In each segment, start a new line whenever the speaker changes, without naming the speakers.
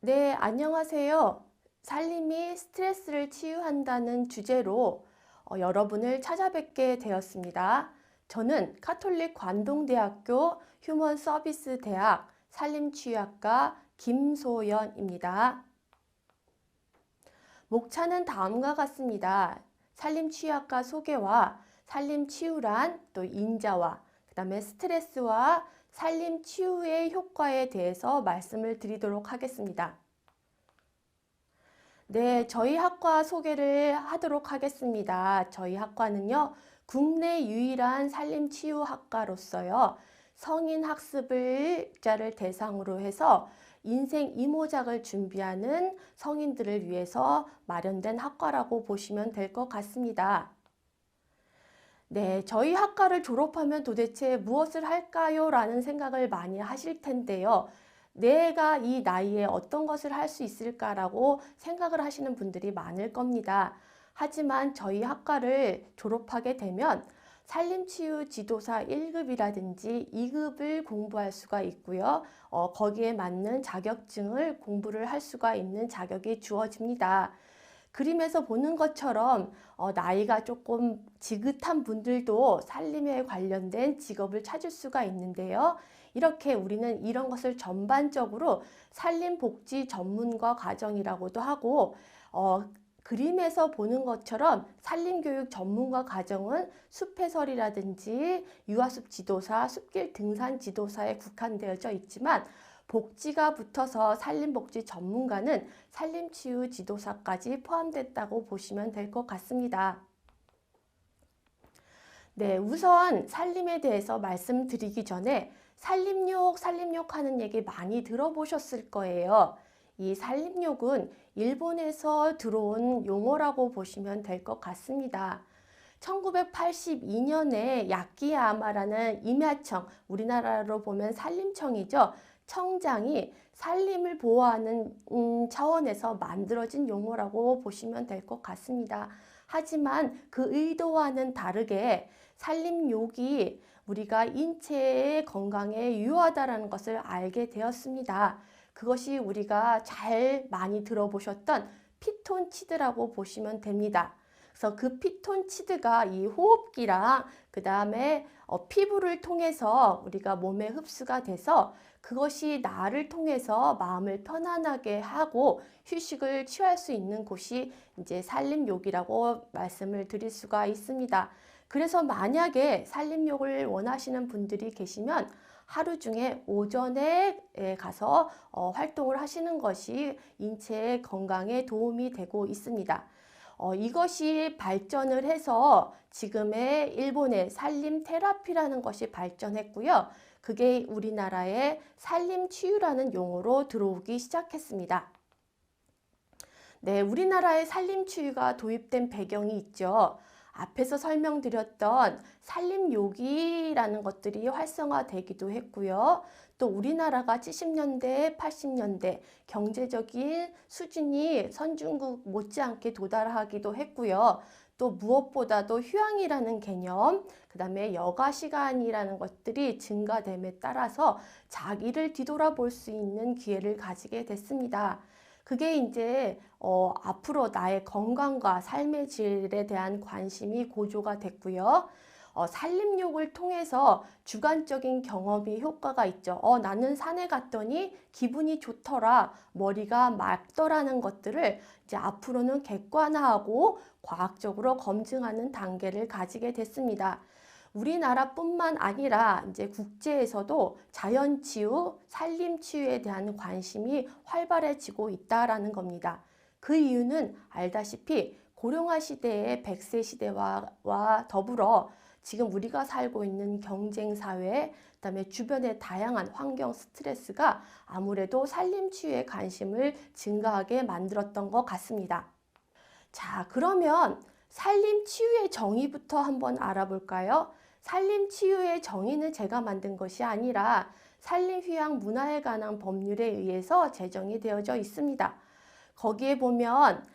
네, 안녕하세요. 살림이 스트레스를 치유한다는 주제로 여러분을 찾아뵙게 되었습니다. 저는 카톨릭 관동대학교 휴먼서비스대학 살림치유학과 김소연입니다. 목차는 다음과 같습니다. 살림치유학과 소개와 살림치유란 또 인자와 그다음에 스트레스와 살림치유의 효과에 대해서 말씀을 드리도록 하겠습니다. 네, 저희 학과 소개를 하도록 하겠습니다. 저희 학과는요, 국내 유일한 산림치유학과로서요, 성인 학습자를 대상으로 해서 인생 이모작을 준비하는 성인들을 위해서 마련된 학과라고 보시면 될 것 같습니다. 네, 저희 학과를 졸업하면 도대체 무엇을 할까요? 라는 생각을 많이 하실 텐데요. 내가 이 나이에 어떤 것을 할 수 있을까라고 생각을 하시는 분들이 많을 겁니다. 하지만 저희 학과를 졸업하게 되면 산림치유 지도사 1급이라든지 2급을 공부할 수가 있고요. 거기에 맞는 자격증을 공부를 할 수가 있는 자격이 주어집니다. 그림에서 보는 것처럼 나이가 조금 지긋한 분들도 살림에 관련된 직업을 찾을 수가 있는데요. 이렇게 우리는 이런 것을 전반적으로 산림복지 전문가 과정이라고도 하고 그림에서 보는 것처럼 산림교육 전문가 과정은 숲해설이라든지 유아숲 지도사, 숲길 등산 지도사에 국한되어져 있지만 복지가 붙어서 산림복지 전문가는 산림치유 지도사까지 포함됐다고 보시면 될 것 같습니다. 네, 우선 산림에 대해서 말씀드리기 전에 산림욕 하는 얘기 많이 들어보셨을 거예요. 이 산림욕은 일본에서 들어온 용어라고 보시면 될 것 같습니다. 1982년에 야키야마라는 임야청, 우리나라로 보면 산림청이죠. 청장이 산림을 보호하는 차원에서 만들어진 용어라고 보시면 될 것 같습니다. 하지만 그 의도와는 다르게 산림욕이 우리가 인체의 건강에 유효하다는 것을 알게 되었습니다. 그것이 우리가 잘 많이 들어보셨던 피톤치드라고 보시면 됩니다. 그래서 그 피톤치드가 이 호흡기랑 그 다음에 피부를 통해서 우리가 몸에 흡수가 돼서 그것이 나를 통해서 마음을 편안하게 하고 휴식을 취할 수 있는 곳이 이제 산림욕이라고 말씀을 드릴 수가 있습니다. 그래서 만약에 산림욕을 원하시는 분들이 계시면 하루 중에 오전에 가서 활동을 하시는 것이 인체의 건강에 도움이 되고 있습니다. 이것이 발전을 해서 지금의 일본의 산림 테라피라는 것이 발전했고요. 그게 우리나라의 산림 치유라는 용어로 들어오기 시작했습니다. 네, 우리나라의 산림 치유가 도입된 배경이 있죠. 앞에서 설명드렸던 산림요기라는 것들이 활성화되기도 했고요. 또 우리나라가 70년대, 80년대 경제적인 수준이 선진국 못지않게 도달하기도 했고요. 또 무엇보다도 휴양이라는 개념, 그 다음에 여가 시간이라는 것들이 증가됨에 따라서 자기를 뒤돌아볼 수 있는 기회를 가지게 됐습니다. 그게 이제 앞으로 나의 건강과 삶의 질에 대한 관심이 고조가 됐고요. 산림욕을 통해서 주관적인 경험이 효과가 있죠. 나는 산에 갔더니 기분이 좋더라, 머리가 맑더라는 것들을 이제 앞으로는 객관화하고 과학적으로 검증하는 단계를 가지게 됐습니다. 우리나라뿐만 아니라 이제 국제에서도 자연치유, 산림치유에 대한 관심이 활발해지고 있다라는 겁니다. 그 이유는 알다시피 고령화 시대의 100세 시대와 더불어 지금 우리가 살고 있는 경쟁사회, 그다음에 주변의 다양한 환경 스트레스가 아무래도 산림치유에 관심을 증가하게 만들었던 것 같습니다. 자, 그러면 산림치유의 정의부터 한번 알아볼까요? 산림치유의 정의는 제가 만든 것이 아니라 산림휴양 문화에 관한 법률에 의해서 제정이 되어져 있습니다. 거기에 보면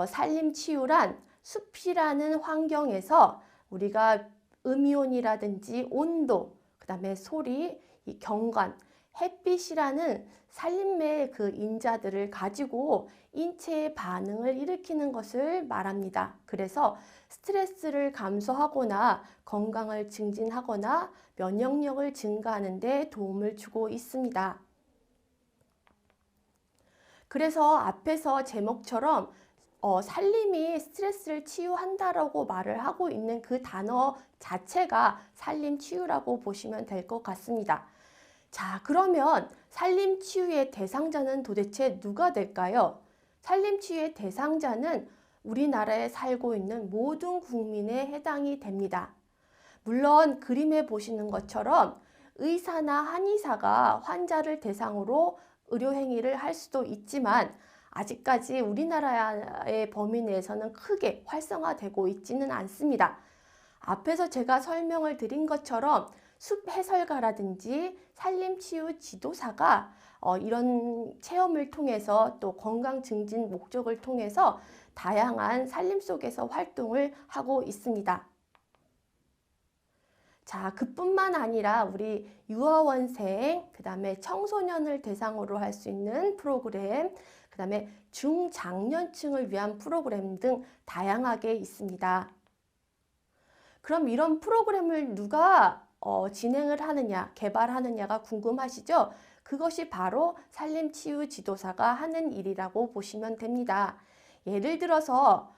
산림치유란 숲이라는 환경에서 우리가 음이온이라든지 온도, 그 다음에 소리, 이 경관, 햇빛이라는 살림의 그 인자들을 가지고 인체의 반응을 일으키는 것을 말합니다. 그래서 스트레스를 감소하거나 건강을 증진하거나 면역력을 증가하는 데 도움을 주고 있습니다. 그래서 앞에서 제목처럼 살림이 스트레스를 치유한다라고 말을 하고 있는 그 단어 자체가 살림 치유라고 보시면 될 것 같습니다. 자, 그러면 살림 치유의 대상자는 도대체 누가 될까요? 살림 치유의 대상자는 우리나라에 살고 있는 모든 국민에 해당이 됩니다. 물론 그림에 보시는 것처럼 의사나 한의사가 환자를 대상으로 의료행위를 할 수도 있지만 아직까지 우리나라의 범위 내에서는 크게 활성화되고 있지는 않습니다. 앞에서 제가 설명을 드린 것처럼 숲 해설가라든지 산림치유 지도사가 이런 체험을 통해서 또 건강 증진 목적을 통해서 다양한 산림 속에서 활동을 하고 있습니다. 자, 그뿐만 아니라 우리 유아원생, 그 다음에 청소년을 대상으로 할 수 있는 프로그램, 그 다음에 중장년층을 위한 프로그램 등 다양하게 있습니다. 그럼 이런 프로그램을 누가 진행을 하느냐, 개발하느냐가 궁금하시죠? 그것이 바로 산림치유지도사가 하는 일이라고 보시면 됩니다. 예를 들어서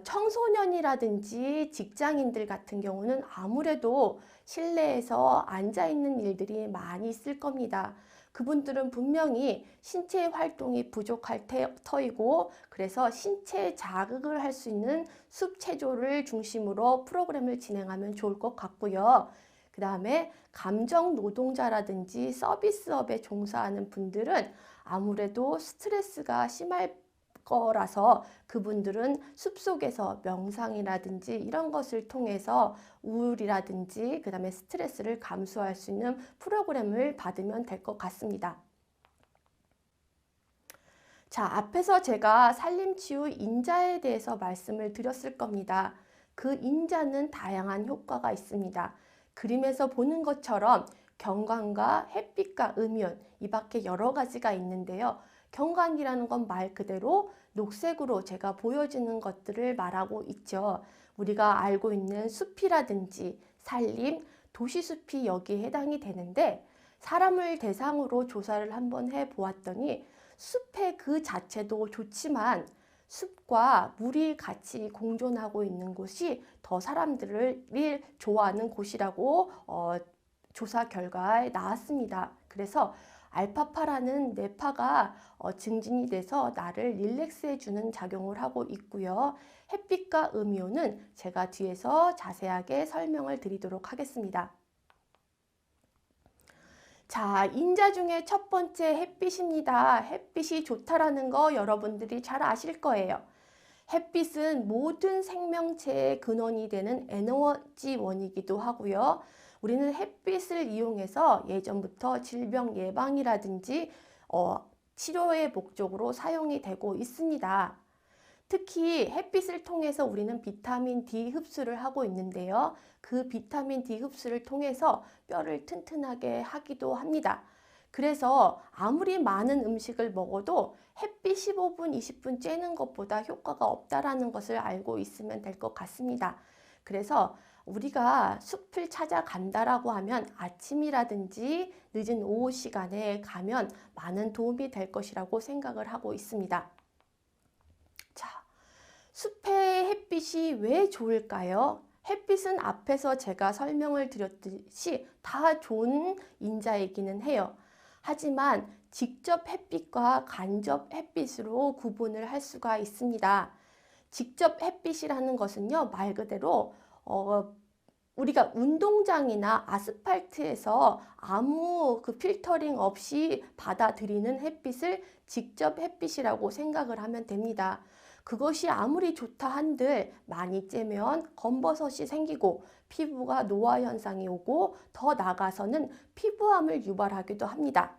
청소년이라든지 직장인들 같은 경우는 아무래도 실내에서 앉아있는 일들이 많이 있을 겁니다. 그분들은 분명히 신체 활동이 부족할 터이고 그래서 신체 자극을 할 수 있는 숲 체조를 중심으로 프로그램을 진행하면 좋을 것 같고요. 그 다음에 감정 노동자라든지 서비스업에 종사하는 분들은 아무래도 스트레스가 심할 거라서 그분들은 숲속에서 명상이라든지 이런 것을 통해서 우울이라든지 그 다음에 스트레스를 감수할 수 있는 프로그램을 받으면 될 것 같습니다. 자, 앞에서 제가 산림치유 인자에 대해서 말씀을 드렸을 겁니다. 그 인자는 다양한 효과가 있습니다. 그림에서 보는 것처럼 경관과 햇빛과 음이온 이 밖에 여러 가지가 있는데요. 경관이라는 건 말 그대로 녹색으로 제가 보여지는 것들을 말하고 있죠. 우리가 알고 있는 숲이라든지 산림, 도시숲이 여기에 해당이 되는데 사람을 대상으로 조사를 한번 해보았더니 숲의 그 자체도 좋지만 숲과 물이 같이 공존하고 있는 곳이 더 사람들을 좋아하는 곳이라고 조사 결과에 나왔습니다. 그래서 알파파라는 뇌파가 증진이 돼서 나를 릴렉스해 주는 작용을 하고 있고요. 햇빛과 음이온은 제가 뒤에서 자세하게 설명을 드리도록 하겠습니다. 자, 인자 중에 첫 번째 햇빛입니다. 햇빛이 좋다라는 거 여러분들이 잘 아실 거예요. 햇빛은 모든 생명체의 근원이 되는 에너지원이기도 하고요. 우리는 햇빛을 이용해서 예전부터 질병 예방이라든지 치료의 목적으로 사용이 되고 있습니다. 특히 햇빛을 통해서 우리는 비타민 D 흡수를 하고 있는데요. 그 비타민 D 흡수를 통해서 뼈를 튼튼하게 하기도 합니다. 그래서 아무리 많은 음식을 먹어도 햇빛 15분, 20분 쬐는 것보다 효과가 없다라는 것을 알고 있으면 될 것 같습니다. 그래서 우리가 숲을 찾아간다라고 하면 아침이라든지 늦은 오후 시간에 가면 많은 도움이 될 것이라고 생각을 하고 있습니다. 자, 숲의 햇빛이 왜 좋을까요? 햇빛은 앞에서 제가 설명을 드렸듯이 다 좋은 인자이기는 해요. 하지만 직접 햇빛과 간접 햇빛으로 구분을 할 수가 있습니다. 직접 햇빛이라는 것은요, 말 그대로 우리가 운동장이나 아스팔트에서 아무 그 필터링 없이 받아들이는 햇빛을 직접 햇빛이라고 생각을 하면 됩니다. 그것이 아무리 좋다 한들 많이 쬐면 검버섯이 생기고 피부가 노화 현상이 오고 더 나아가서는 피부암을 유발하기도 합니다.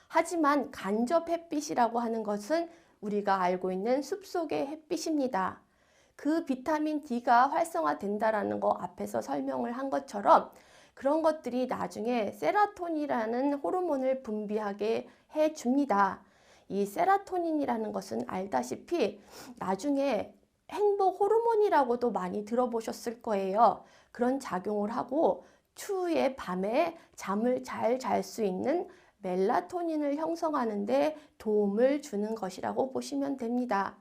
하지만 간접 햇빛이라고 하는 것은 우리가 알고 있는 숲속의 햇빛입니다. 그 비타민 D가 활성화된다라는 거 앞에서 설명을 한 것처럼 그런 것들이 나중에 세라토닌이라는 호르몬을 분비하게 해줍니다. 이 세라토닌이라는 것은 알다시피 나중에 행복 호르몬이라고도 많이 들어보셨을 거예요. 그런 작용을 하고 추후에 밤에 잠을 잘 잘 수 있는 멜라토닌을 형성하는 데 도움을 주는 것이라고 보시면 됩니다.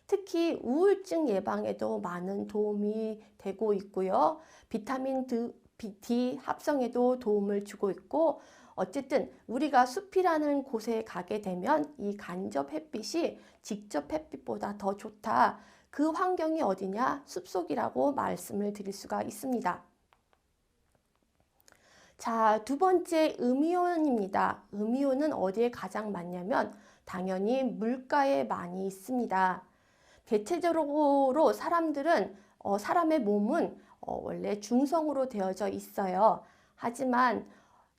특히 우울증 예방에도 많은 도움이 되고 있고요. 비타민 D 합성에도 도움을 주고 있고, 어쨌든 우리가 숲이라는 곳에 가게 되면 이 간접 햇빛이 직접 햇빛보다 더 좋다. 그 환경이 어디냐? 숲속이라고 말씀을 드릴 수가 있습니다. 자, 두 번째 음이온입니다. 음이온은 어디에 가장 많냐면 당연히 물가에 많이 있습니다. 대체적으로 사람의 몸은 원래 중성으로 되어져 있어요. 하지만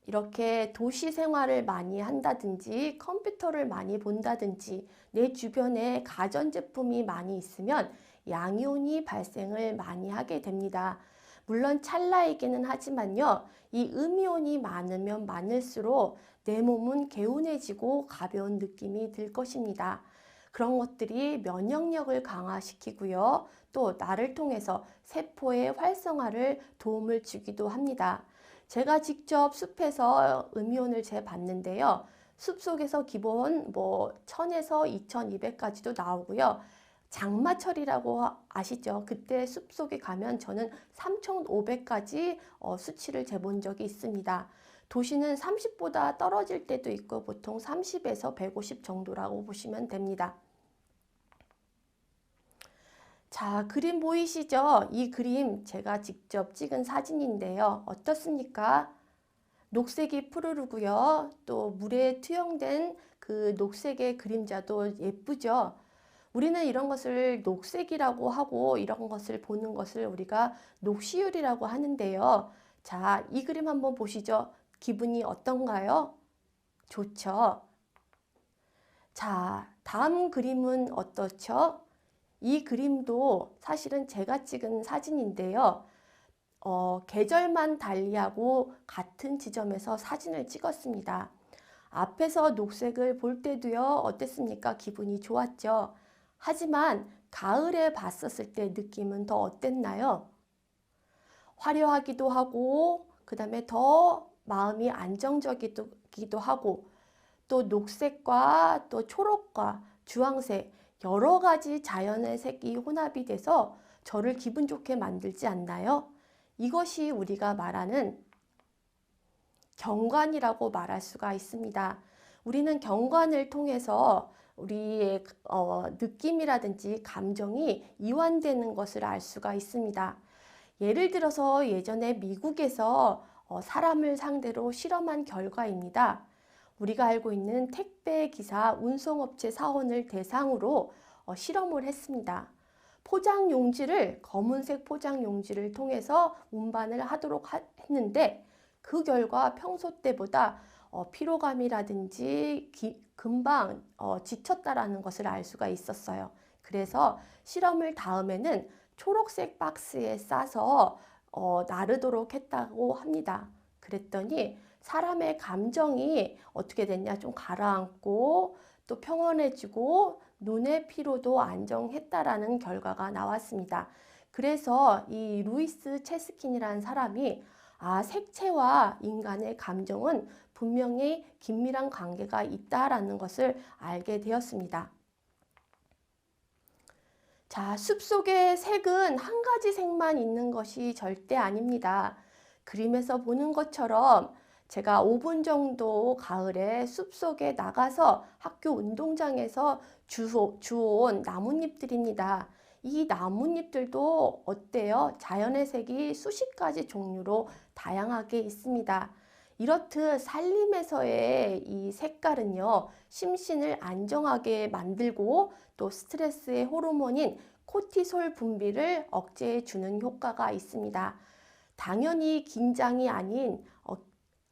이렇게 도시 생활을 많이 한다든지 컴퓨터를 많이 본다든지 내 주변에 가전제품이 많이 있으면 양이온이 발생을 많이 하게 됩니다. 물론 찰나이기는 하지만요. 이 음이온이 많으면 많을수록 내 몸은 개운해지고 가벼운 느낌이 들 것입니다. 그런 것들이 면역력을 강화시키고요. 또 나를 통해서 세포의 활성화를 도움을 주기도 합니다. 제가 직접 숲에서 음이온을 재봤는데요. 숲속에서 기본 1000에서 2200까지도 나오고요. 장마철이라고 아시죠? 그때 숲속에 가면 저는 3500까지 수치를 재본 적이 있습니다. 도시는 30보다 떨어질 때도 있고 보통 30에서 150 정도라고 보시면 됩니다. 자, 그림 보이시죠? 이 그림 제가 직접 찍은 사진인데요. 어떻습니까? 녹색이 푸르르고요. 또 물에 투영된 그 녹색의 그림자도 예쁘죠? 우리는 이런 것을 녹색이라고 하고 이런 것을 보는 것을 우리가 녹시율이라고 하는데요. 자, 이 그림 한번 보시죠. 기분이 어떤가요? 좋죠? 자, 다음 그림은 어떻죠? 이 그림도 사실은 제가 찍은 사진인데요. 계절만 달리하고 같은 지점에서 사진을 찍었습니다. 앞에서 녹색을 볼 때도요, 어땠습니까? 기분이 좋았죠? 하지만 가을에 봤었을 때 느낌은 더 어땠나요? 화려하기도 하고, 그 다음에 더 마음이 안정적이기도 하고, 또 녹색과 또 초록과 주황색, 여러 가지 자연의 색이 혼합이 돼서 저를 기분 좋게 만들지 않나요? 이것이 우리가 말하는 경관이라고 말할 수가 있습니다. 우리는 경관을 통해서 우리의 느낌이라든지 감정이 이완되는 것을 알 수가 있습니다. 예를 들어서 예전에 미국에서 사람을 상대로 실험한 결과입니다. 우리가 알고 있는 택배 기사 운송업체 사원을 대상으로 실험을 했습니다. 검은색 포장 용지를 통해서 운반을 하도록 했는데 그 결과 평소 때보다 피로감이라든지 금방 지쳤다라는 것을 알 수가 있었어요. 그래서 실험을 다음에는 초록색 박스에 싸서 나르도록 했다고 합니다. 그랬더니 사람의 감정이 어떻게 됐냐, 좀 가라앉고 또 평온해지고 눈의 피로도 안정했다라는 결과가 나왔습니다. 그래서 이 루이스 체스킨이라는 사람이 색채와 인간의 감정은 분명히 긴밀한 관계가 있다라는 것을 알게 되었습니다. 자, 숲속의 색은 한 가지 색만 있는 것이 절대 아닙니다. 그림에서 보는 것처럼 제가 5분 정도 가을에 숲속에 나가서 학교 운동장에서 주워온 나뭇잎들입니다. 이 나뭇잎들도 어때요? 자연의 색이 수십 가지 종류로 다양하게 있습니다. 이렇듯 산림에서의 이 색깔은요, 심신을 안정하게 만들고 또 스트레스의 호르몬인 코티솔 분비를 억제해 주는 효과가 있습니다. 당연히 긴장이 아닌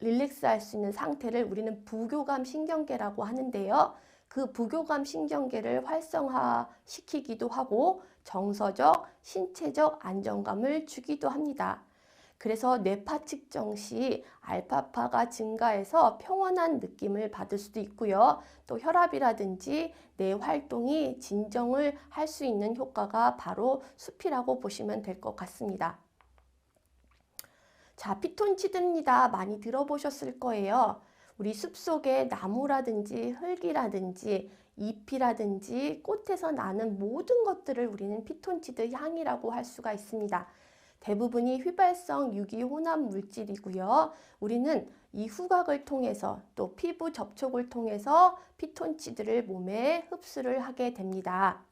릴렉스 할 수 있는 상태를 우리는 부교감 신경계라고 하는데요. 그 부교감 신경계를 활성화시키기도 하고 정서적, 신체적 안정감을 주기도 합니다. 그래서 뇌파 측정 시 알파파가 증가해서 평온한 느낌을 받을 수도 있고요. 또 혈압이라든지 뇌 활동이 진정을 할 수 있는 효과가 바로 숲이라고 보시면 될 것 같습니다. 자, 피톤치드입니다. 많이 들어보셨을 거예요. 우리 숲속에 나무라든지 흙이라든지 잎이라든지 꽃에서 나는 모든 것들을 우리는 피톤치드 향이라고 할 수가 있습니다. 대부분이 휘발성 유기혼합 물질이고요. 우리는 이 후각을 통해서 또 피부 접촉을 통해서 피톤치드를 몸에 흡수를 하게 됩니다.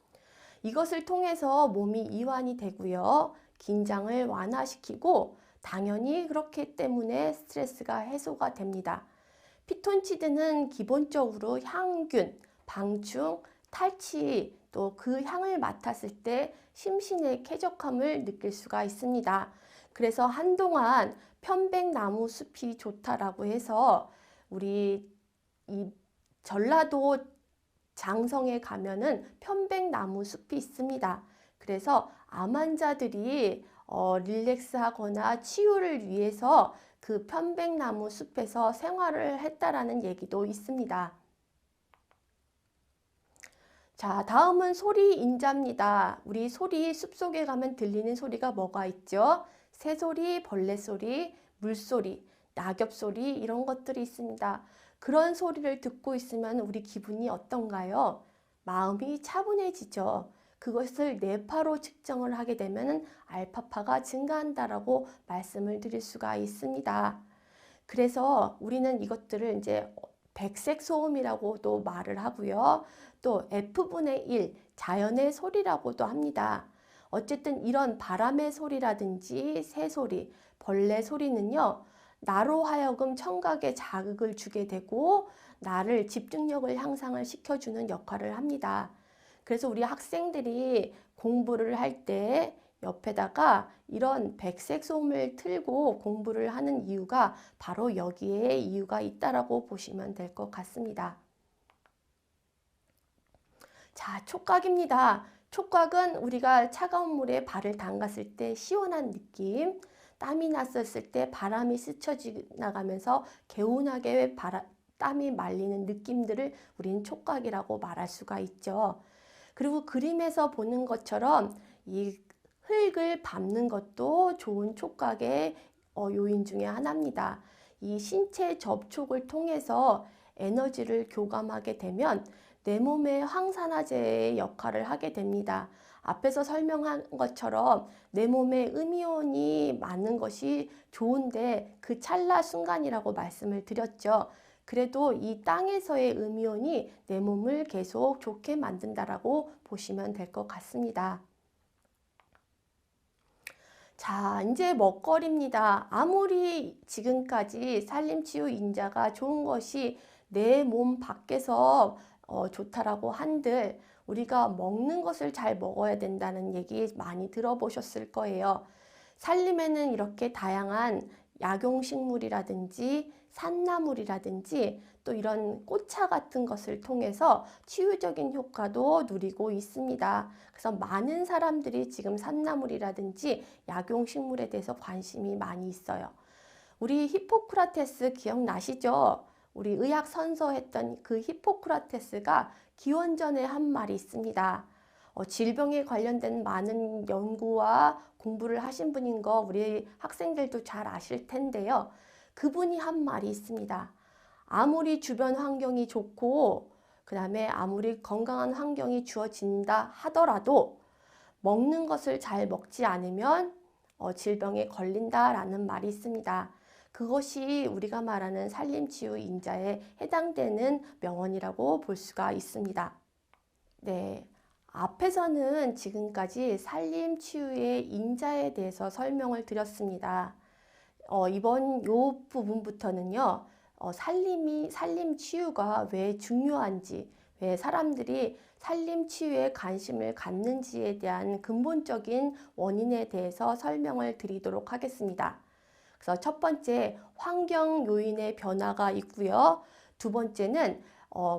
이것을 통해서 몸이 이완이 되고요. 긴장을 완화시키고 당연히 그렇기 때문에 스트레스가 해소가 됩니다. 피톤치드는 기본적으로 향균, 방충, 탈취, 또 그 향을 맡았을 때 심신의 쾌적함을 느낄 수가 있습니다. 그래서 한동안 편백나무 숲이 좋다라고 해서 우리 이 전라도 장성에 가면은 편백나무 숲이 있습니다. 그래서 암 환자들이 릴렉스 하거나 치유를 위해서 그 편백나무 숲에서 생활을 했다라는 얘기도 있습니다. 자, 다음은 소리 인자입니다. 우리 소리 숲속에 가면 들리는 소리가 뭐가 있죠? 새소리, 벌레소리, 물소리, 낙엽소리 이런 것들이 있습니다. 그런 소리를 듣고 있으면 우리 기분이 어떤가요? 마음이 차분해지죠. 그것을 뇌파로 측정을 하게 되면 알파파가 증가한다라고 말씀을 드릴 수가 있습니다. 그래서 우리는 이것들을 이제 백색 소음이라고도 말을 하고요. 또 F분의 1 자연의 소리라고도 합니다. 어쨌든 이런 바람의 소리라든지 새소리, 벌레 소리는요. 나로 하여금 청각에 자극을 주게 되고 나를 집중력을 향상을 시켜주는 역할을 합니다. 그래서 우리 학생들이 공부를 할 때 옆에다가 이런 백색 소음을 틀고 공부를 하는 이유가 바로 여기에 이유가 있다라고 보시면 될 것 같습니다. 자, 촉각입니다. 촉각은 우리가 차가운 물에 발을 담갔을 때 시원한 느낌, 땀이 났었을 때 바람이 스쳐 지나가면서 개운하게 땀이 말리는 느낌들을 우리는 촉각이라고 말할 수가 있죠. 그리고 그림에서 보는 것처럼 이 흙을 밟는 것도 좋은 촉각의 요인 중에 하나입니다. 이 신체 접촉을 통해서 에너지를 교감하게 되면 내 몸의 항산화제의 역할을 하게 됩니다. 앞에서 설명한 것처럼 내 몸에 음이온이 많은 것이 좋은데 그 찰나 순간이라고 말씀을 드렸죠. 그래도 이 땅에서의 음이온이 내 몸을 계속 좋게 만든다라고 보시면 될 것 같습니다. 자, 이제 먹거리입니다. 아무리 지금까지 산림치유 인자가 좋은 것이 내 몸 밖에서 좋다라고 한들 우리가 먹는 것을 잘 먹어야 된다는 얘기 많이 들어보셨을 거예요. 산림에는 이렇게 다양한 약용식물이라든지 산나물이라든지 또 이런 꽃차 같은 것을 통해서 치유적인 효과도 누리고 있습니다. 그래서 많은 사람들이 지금 산나물이라든지 약용식물에 대해서 관심이 많이 있어요. 우리 히포크라테스 기억나시죠? 우리 의학 선서했던 그 히포크라테스가 기원전에 한 말이 있습니다. 질병에 관련된 많은 연구와 공부를 하신 분인 거 우리 학생들도 잘 아실 텐데요. 그분이 한 말이 있습니다. 아무리 주변 환경이 좋고 그 다음에 아무리 건강한 환경이 주어진다 하더라도 먹는 것을 잘 먹지 않으면 질병에 걸린다라는 말이 있습니다. 그것이 우리가 말하는 산림치유 인자에 해당되는 명언이라고 볼 수가 있습니다. 네, 앞에서는 지금까지 산림치유의 인자에 대해서 설명을 드렸습니다. 이번 요 부분부터는요, 산림치유가 왜 중요한지, 왜 사람들이 산림치유에 관심을 갖는지에 대한 근본적인 원인에 대해서 설명을 드리도록 하겠습니다. 그래서 첫 번째, 환경 요인의 변화가 있고요. 두 번째는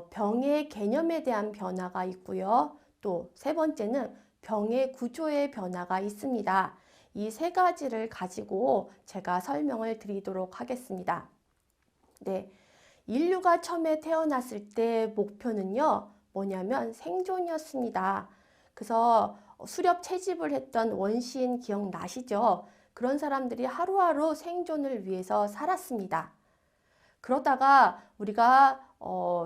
병의 개념에 대한 변화가 있고요. 또 세 번째는 병의 구조의 변화가 있습니다. 이 세 가지를 가지고 제가 설명을 드리도록 하겠습니다. 네, 인류가 처음에 태어났을 때 목표는요, 뭐냐면 생존이었습니다. 그래서 수렵 채집을 했던 원시인 기억나시죠? 그런 사람들이 하루하루 생존을 위해서 살았습니다. 그러다가 우리가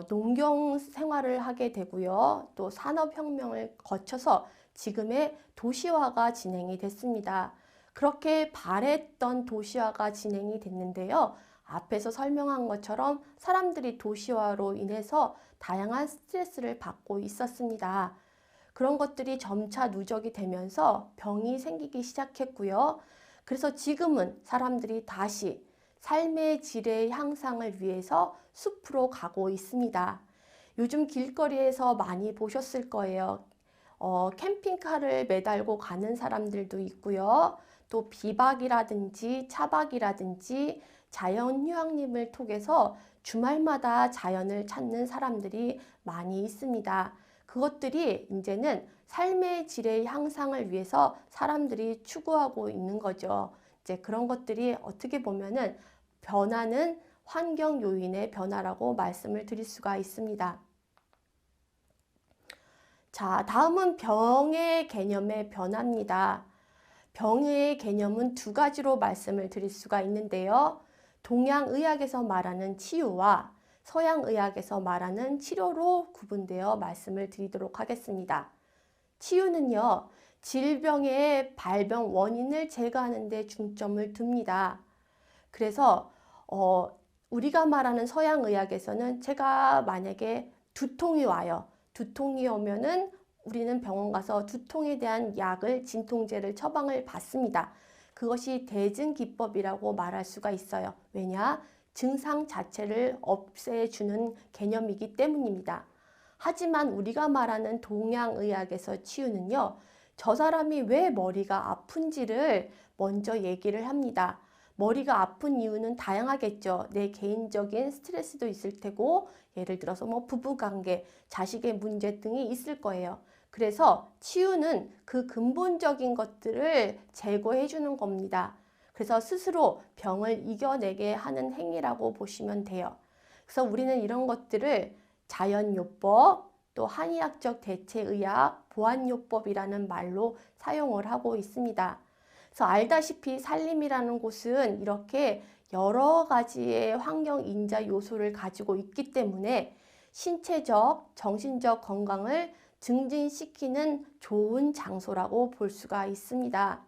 농경 생활을 하게 되고요. 또 산업혁명을 거쳐서 지금의 도시화가 진행이 됐습니다. 그렇게 바랬던 도시화가 진행이 됐는데요. 앞에서 설명한 것처럼 사람들이 도시화로 인해서 다양한 스트레스를 받고 있었습니다. 그런 것들이 점차 누적이 되면서 병이 생기기 시작했고요. 그래서 지금은 사람들이 다시 삶의 질의 향상을 위해서 숲으로 가고 있습니다. 요즘 길거리에서 많이 보셨을 거예요. 캠핑카를 매달고 가는 사람들도 있고요. 또 비박이라든지 차박이라든지 자연휴양림을 통해서 주말마다 자연을 찾는 사람들이 많이 있습니다. 그것들이 이제는 삶의 질의 향상을 위해서 사람들이 추구하고 있는 거죠. 이제 그런 것들이 어떻게 보면은 변화는 환경 요인의 변화라고 말씀을 드릴 수가 있습니다. 자, 다음은 병의 개념의 변화입니다. 병의 개념은 두 가지로 말씀을 드릴 수가 있는데요. 동양의학에서 말하는 치유와 서양의학에서 말하는 치료로 구분되어 말씀을 드리도록 하겠습니다. 치유는요, 질병의 발병 원인을 제거하는 데 중점을 둡니다. 그래서 우리가 말하는 서양의학에서는 제가 만약에 두통이 와요. 두통이 오면은 우리는 병원 가서 두통에 대한 약을, 진통제를 처방을 받습니다. 그것이 대증기법이라고 말할 수가 있어요. 왜냐? 증상 자체를 없애주는 개념이기 때문입니다. 하지만 우리가 말하는 동양의학에서 치유는요, 저 사람이 왜 머리가 아픈지를 먼저 얘기를 합니다. 머리가 아픈 이유는 다양하겠죠. 내 개인적인 스트레스도 있을 테고, 예를 들어서 뭐 부부관계, 자식의 문제 등이 있을 거예요. 그래서 치유는 그 근본적인 것들을 제거해 주는 겁니다. 그래서 스스로 병을 이겨내게 하는 행위라고 보시면 돼요. 그래서 우리는 이런 것들을 자연요법, 또 한의학적 대체의학, 보안요법이라는 말로 사용을 하고 있습니다. 그래서 알다시피 산림이라는 곳은 이렇게 여러 가지의 환경 인자 요소를 가지고 있기 때문에 신체적, 정신적 건강을 증진시키는 좋은 장소라고 볼 수가 있습니다.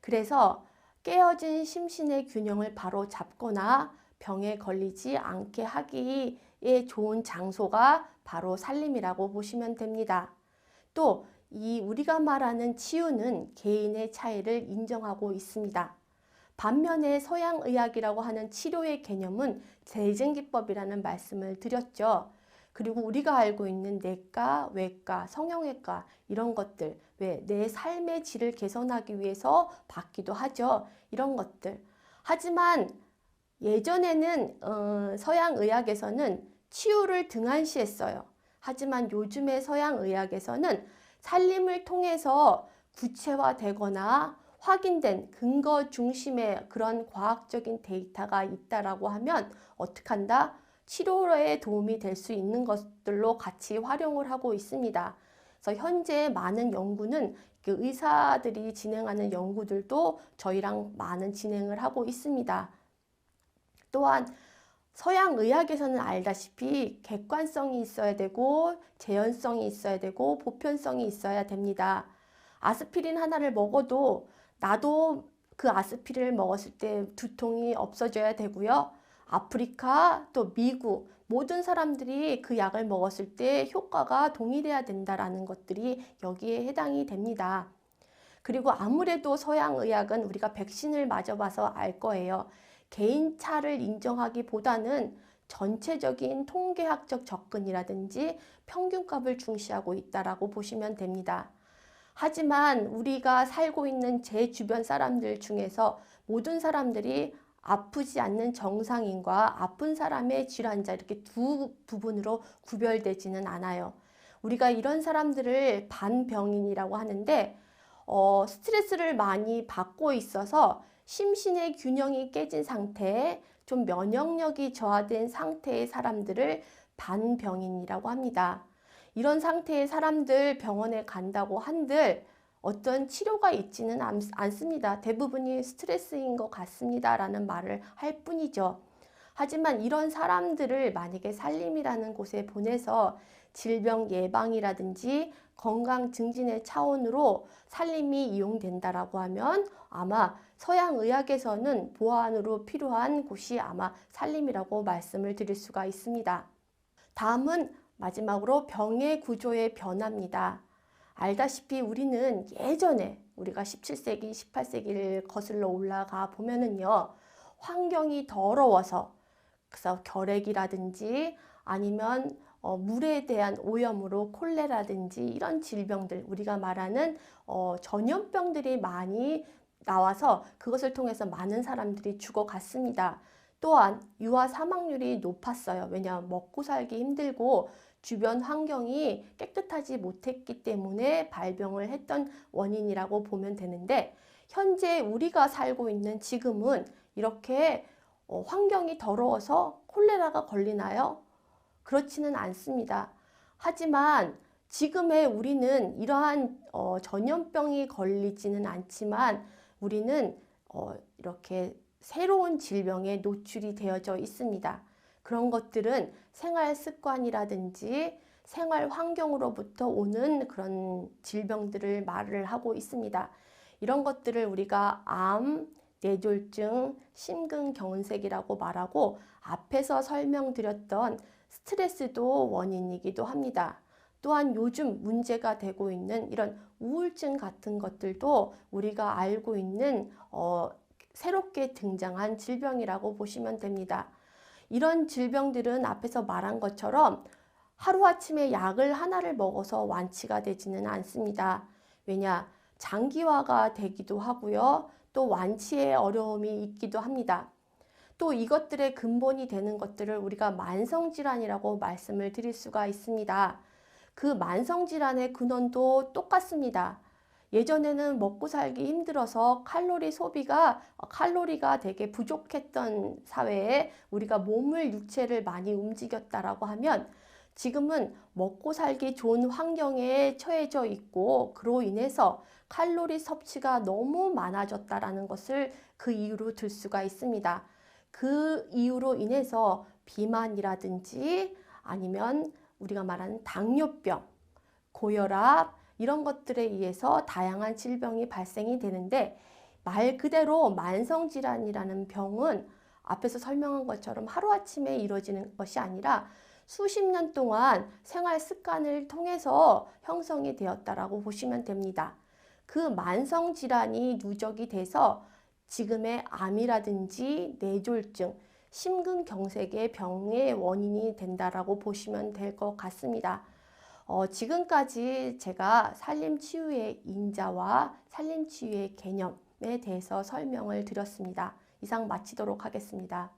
그래서 깨어진 심신의 균형을 바로 잡거나 병에 걸리지 않게 하기에 좋은 장소가 바로 산림이라고 보시면 됩니다. 또 우리가 말하는 치유는 개인의 차이를 인정하고 있습니다. 반면에 서양의학이라고 하는 치료의 개념은 대증기법이라는 말씀을 드렸죠. 그리고 우리가 알고 있는 내과, 외과, 성형외과 이런 것들, 왜 내 삶의 질을 개선하기 위해서 받기도 하죠. 이런 것들. 하지만 예전에는 서양의학에서는 치유를 등한시했어요. 하지만 요즘의 서양의학에서는 산림을 통해서 구체화되거나 확인된 근거 중심의 그런 과학적인 데이터가 있다라고 하면 어떻게 한다? 치료에 도움이 될 수 있는 것들로 같이 활용을 하고 있습니다. 그래서 현재 많은 연구는 의사들이 진행하는 연구들도 저희랑 많은 진행을 하고 있습니다. 또한 서양의학에서는 알다시피 객관성이 있어야 되고 재현성이 있어야 되고 보편성이 있어야 됩니다. 아스피린 하나를 먹어도 나도 그 아스피린을 먹었을 때 두통이 없어져야 되고요. 아프리카 또 미국 모든 사람들이 그 약을 먹었을 때 효과가 동일해야 된다라는 것들이 여기에 해당이 됩니다. 그리고 아무래도 서양의학은 우리가 백신을 맞아봐서 알 거예요. 개인차를 인정하기보다는 전체적인 통계학적 접근이라든지 평균값을 중시하고 있다라고 보시면 됩니다. 하지만 우리가 살고 있는 제 주변 사람들 중에서 모든 사람들이 아프지 않는 정상인과 아픈 사람의 질환자 이렇게 두 부분으로 구별되지는 않아요. 우리가 이런 사람들을 반병인이라고 하는데 스트레스를 많이 받고 있어서 심신의 균형이 깨진 상태, 좀 면역력이 저하된 상태의 사람들을 반병인이라고 합니다. 이런 상태의 사람들 병원에 간다고 한들 어떤 치료가 있지는 않습니다. 대부분이 스트레스인 것 같습니다 라는 말을 할 뿐이죠. 하지만 이런 사람들을 만약에 산림이라는 곳에 보내서 질병 예방이라든지 건강 증진의 차원으로 산림이 이용된다라고 하면 아마 서양 의학에서는 보완으로 필요한 곳이 아마 산림이라고 말씀을 드릴 수가 있습니다. 다음은 마지막으로 병의 구조의 변화입니다. 알다시피 우리는 예전에 우리가 17세기, 18세기를 거슬러 올라가 보면은요, 환경이 더러워서 그래서 결핵이라든지 아니면 물에 대한 오염으로 콜레라든지 이런 질병들, 우리가 말하는 전염병들이 많이 나와서 그것을 통해서 많은 사람들이 죽어갔습니다. 또한 유아 사망률이 높았어요. 왜냐하면 먹고 살기 힘들고 주변 환경이 깨끗하지 못했기 때문에 발병을 했던 원인이라고 보면 되는데, 현재 우리가 살고 있는 지금은 이렇게 환경이 더러워서 콜레라가 걸리나요? 그렇지는 않습니다. 하지만 지금의 우리는 이러한 전염병이 걸리지는 않지만 우리는 이렇게 새로운 질병에 노출이 되어져 있습니다. 그런 것들은 생활 습관이라든지 생활 환경으로부터 오는 그런 질병들을 말을 하고 있습니다. 이런 것들을 우리가 암, 뇌졸중, 심근경색이라고 말하고 앞에서 설명드렸던 스트레스도 원인이기도 합니다. 또한 요즘 문제가 되고 있는 이런 우울증 같은 것들도 우리가 알고 있는 새롭게 등장한 질병이라고 보시면 됩니다. 이런 질병들은 앞에서 말한 것처럼 하루아침에 약을 하나를 먹어서 완치가 되지는 않습니다. 왜냐? 장기화가 되기도 하고요. 또 완치에 어려움이 있기도 합니다. 또 이것들의 근본이 되는 것들을 우리가 만성질환이라고 말씀을 드릴 수가 있습니다. 그 만성질환의 근원도 똑같습니다. 예전에는 먹고 살기 힘들어서 칼로리가 되게 부족했던 사회에 우리가 몸을 육체를 많이 움직였다라고 하면 지금은 먹고 살기 좋은 환경에 처해져 있고 그로 인해서 칼로리 섭취가 너무 많아졌다라는 것을 그 이유로 들 수가 있습니다. 그 이유로 인해서 비만이라든지 아니면 우리가 말하는 당뇨병, 고혈압 이런 것들에 의해서 다양한 질병이 발생이 되는데, 말 그대로 만성질환이라는 병은 앞에서 설명한 것처럼 하루아침에 이루어지는 것이 아니라 수십 년 동안 생활 습관을 통해서 형성이 되었다라고 보시면 됩니다. 그 만성질환이 누적이 돼서 지금의 암이라든지 뇌졸중, 심근경색의 병의 원인이 된다라고 보시면 될 것 같습니다. 지금까지 제가 산림치유의 인자와 산림치유의 개념에 대해서 설명을 드렸습니다. 이상 마치도록 하겠습니다.